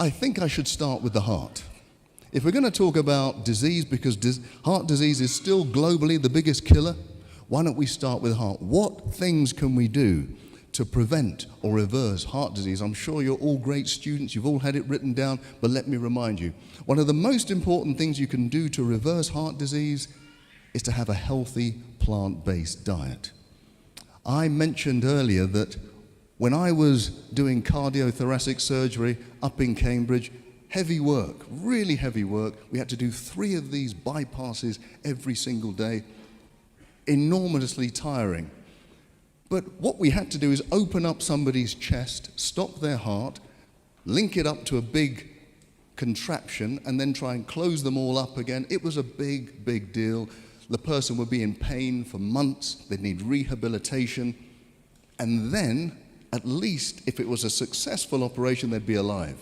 I think I should start with the heart. If we're going to talk about disease, because heart disease is still globally the biggest killer, why don't we start with heart? What things can we do to prevent or reverse heart disease? I'm sure you're all great students, you've all had it written down, but let me remind you. One of the most important things you can do to reverse heart disease is to have a healthy plant-based diet. I mentioned earlier that when I was doing cardiothoracic surgery up in Cambridge, heavy work, really heavy work. We had to do 3 of these bypasses every single day. Enormously tiring. But what we had to do is open up somebody's chest, stop their heart, link it up to a big contraption, and then try and close them all up again. It was a big, big deal. The person would be in pain for months. They'd need rehabilitation. And then, at least if it was a successful operation, they'd be alive.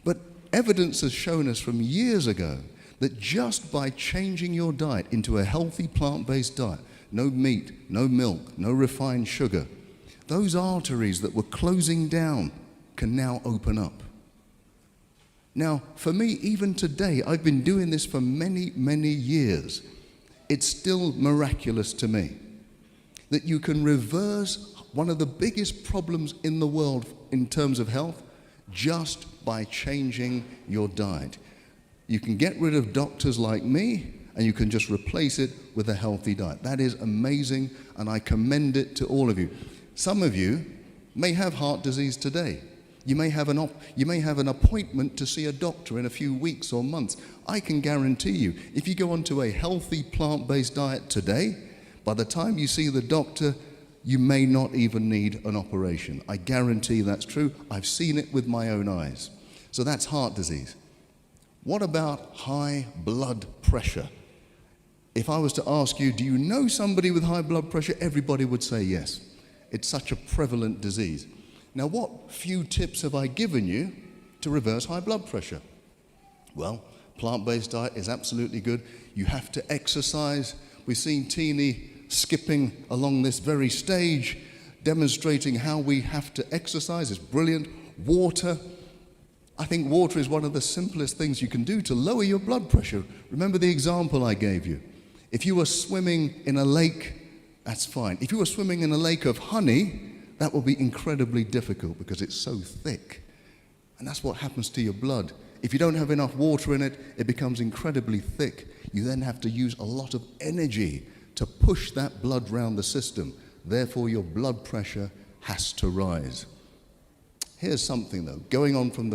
But evidence has shown us from years ago that just by changing your diet into a healthy plant-based diet, no meat, no milk, no refined sugar, those arteries that were closing down can now open up. Now, for me, even today, I've been doing this for many, many years. It's still miraculous to me that you can reverse one of the biggest problems in the world in terms of health just by changing your diet. You can get rid of doctors like me, and you can just replace it with a healthy diet. That is amazing, and I commend it to all of you. Some of you may have heart disease today. You may have an appointment to see a doctor in a few weeks or months. I can guarantee you, if you go onto a healthy plant-based diet today, by the time you see the doctor, you may not even need an operation. I guarantee that's true. I've seen it with my own eyes. So that's heart disease. What about high blood pressure? If I was to ask you, do you know somebody with high blood pressure? Everybody would say yes. It's such a prevalent disease. Now, what few tips have I given you to reverse high blood pressure? Well, plant-based diet is absolutely good. You have to exercise. We've seen Teeny skipping along this very stage, demonstrating how we have to exercise. It's brilliant. Water. I think water is one of the simplest things you can do to lower your blood pressure. Remember the example I gave you. If you were swimming in a lake, that's fine. If you were swimming in a lake of honey, that will be incredibly difficult because it's so thick. And that's what happens to your blood. If you don't have enough water in it, it becomes incredibly thick. You then have to use a lot of energy to push that blood round the system. Therefore, your blood pressure has to rise. Here's something though, going on from the